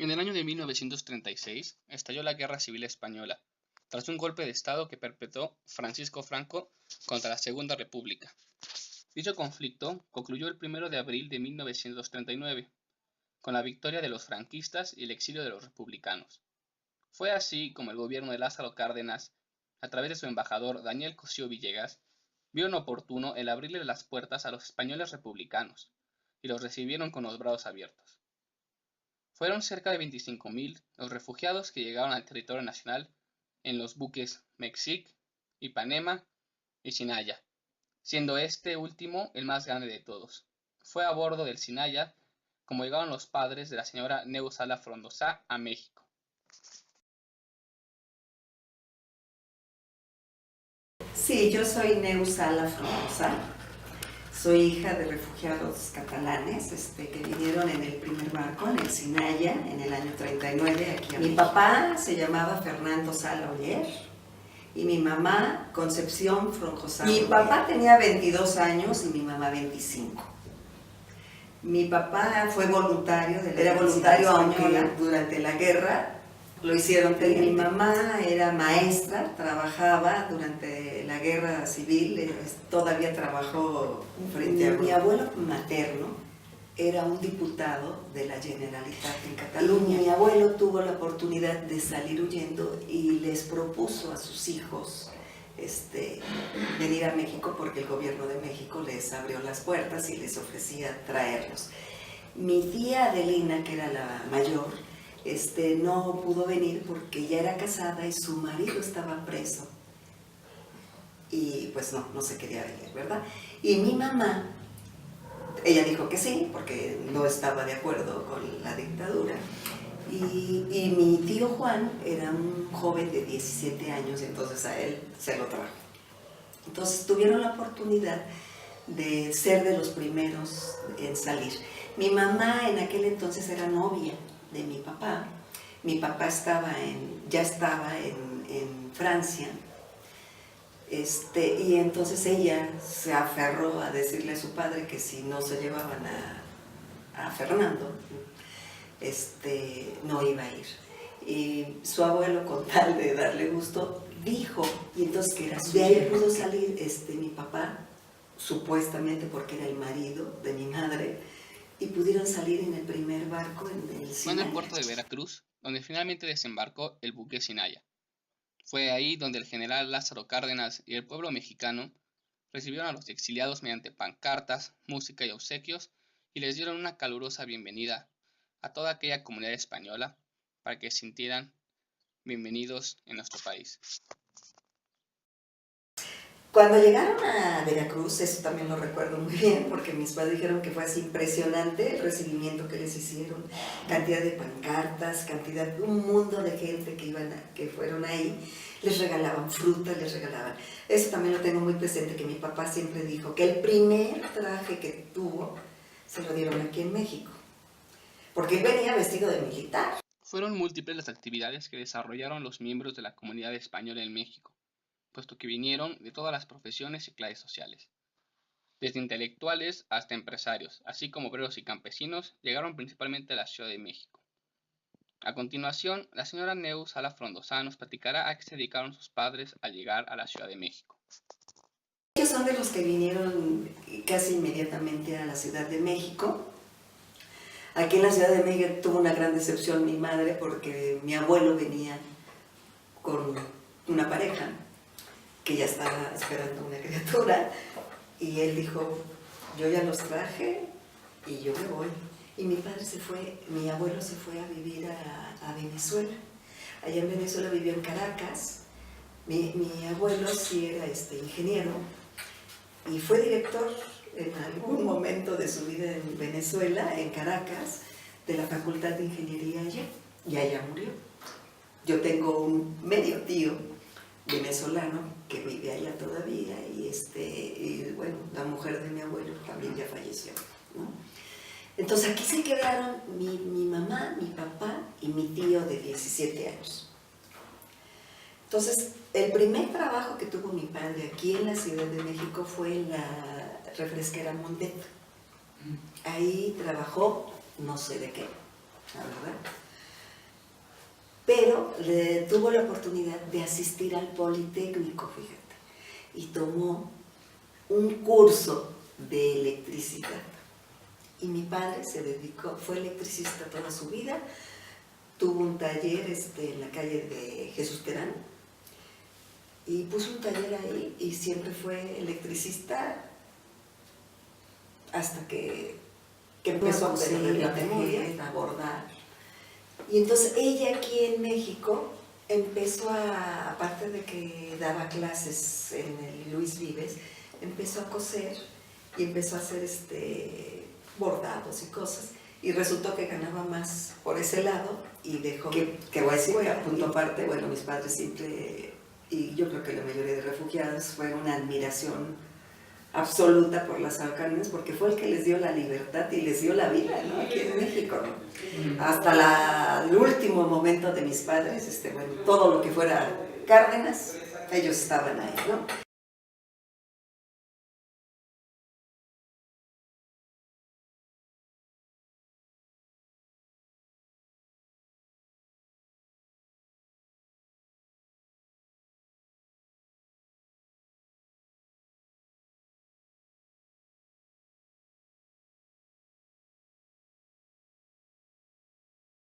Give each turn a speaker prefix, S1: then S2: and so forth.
S1: En el año de 1936 estalló la Guerra Civil Española, tras un golpe de Estado que perpetró Francisco Franco contra la Segunda República. Dicho conflicto concluyó el 1 de abril de 1939, con la victoria de los franquistas y el exilio de los republicanos. Fue así como el gobierno de Lázaro Cárdenas, a través de su embajador Daniel Cosío Villegas, vieron oportuno el abrirle las puertas a los españoles republicanos, y los recibieron con los brazos abiertos. Fueron cerca de 25.000 los refugiados que llegaron al territorio nacional en los buques Mexic, Ipanema y Sinaya, siendo este último el más grande de todos. Fue a bordo del Sinaya como llegaron los padres de la señora Neus Sala Frondosá a México.
S2: Sí, yo soy Neus Sala Frondosá. Soy hija de refugiados catalanes que vinieron en el primer barco, en el Sinaya, en el año 39 aquí a México. Mi papá se llamaba Fernando Sala Oller y mi mamá Concepción Frondosá. Mi papá tenía 22 años y mi mamá 25. Mi papá fue voluntario de la Era voluntario aunque durante la guerra lo hicieron. Mi mamá era maestra, trabajaba durante la guerra civil, todavía trabajó frente a... Mi abuelo materno era un diputado de la Generalitat en Cataluña. Mi abuelo tuvo la oportunidad de salir huyendo y les propuso a sus hijos venir a México porque el gobierno de México les abrió las puertas y les ofrecía traerlos. Mi tía Adelina, que era la mayor, no pudo venir porque ya era casada y su marido estaba preso y pues no se quería venir, ¿verdad? Y mi mamá, ella dijo que sí porque no estaba de acuerdo con la dictadura y mi tío Juan era un joven de 17 años, entonces a él se lo trajo. Entonces tuvieron la oportunidad de ser de los primeros en salir. Mi mamá en aquel entonces era novia de mi papá. Mi papá ya estaba en Francia, y entonces ella se aferró a decirle a su padre que si no se llevaban a Fernando, no iba a ir. Y su abuelo, con tal de darle gusto, dijo, y entonces que era su de ahí pudo salir mi papá, supuestamente porque era el marido de mi madre, y pudieron salir en el primer barco en el Sinaya.
S1: Fue en el puerto de Veracruz donde finalmente desembarcó el buque Sinaya. Fue ahí donde el general Lázaro Cárdenas y el pueblo mexicano recibieron a los exiliados mediante pancartas, música y obsequios y les dieron una calurosa bienvenida a toda aquella comunidad española para que se sintieran bienvenidos en nuestro país.
S2: Cuando llegaron a Veracruz, eso también lo recuerdo muy bien, porque mis padres dijeron que fue así impresionante el recibimiento que les hicieron, cantidad de pancartas, un mundo de gente que fueron ahí, les regalaban fruta, les regalaban. Eso también lo tengo muy presente, que mi papá siempre dijo que el primer traje que tuvo se lo dieron aquí en México, porque él venía vestido de militar.
S1: Fueron múltiples las actividades que desarrollaron los miembros de la comunidad española en México, puesto que vinieron de todas las profesiones y clases sociales. Desde intelectuales hasta empresarios, así como obreros y campesinos, llegaron principalmente a la Ciudad de México. A continuación, la señora Neus Sala Frondosá nos platicará a qué se dedicaron sus padres al llegar a la Ciudad de México.
S2: Ellos son de los que vinieron casi inmediatamente a la Ciudad de México. Aquí en la Ciudad de México tuvo una gran decepción mi madre porque mi abuelo venía con una pareja que ya estaba esperando una criatura y él dijo, yo ya los traje y yo me voy. Y mi abuelo se fue a vivir a Venezuela. Allá en Venezuela vivió en Caracas. Mi abuelo sí era ingeniero y fue director en algún momento de su vida en Venezuela, en Caracas, de la Facultad de Ingeniería allá, y allá murió. Yo tengo un medio tío venezolano que vive allá todavía y bueno, la mujer de mi abuelo también ya falleció, ¿no? Entonces aquí se quedaron mi mamá, mi papá y mi tío de 17 años. Entonces, el primer trabajo que tuvo mi padre aquí en la Ciudad de México fue en la refresquera Mondet. Ahí trabajó, no sé de qué, la verdad. pero tuvo la oportunidad de asistir al Politécnico, fíjate, y tomó un curso de electricidad. Y mi padre se dedicó, fue electricista toda su vida, tuvo un taller en la calle de Jesús Terán, y puso un taller ahí y siempre fue electricista hasta que empezó a tejer, a bordar. Y entonces ella aquí en México empezó aparte de que daba clases en el Luis Vives, empezó a coser y empezó a hacer bordados y cosas. Y resultó que ganaba más por ese lado y dejó... Que voy a decir que a punto aparte, bueno, mis padres siempre, y yo creo que la mayoría de refugiados, fue una admiración absoluta por las alcaldes, porque fue el que les dio la libertad y les dio la vida, ¿no? Aquí en México, ¿no? Hasta el último momento de mis padres, bueno, todo lo que fuera Cárdenas, ellos estaban ahí, ¿no?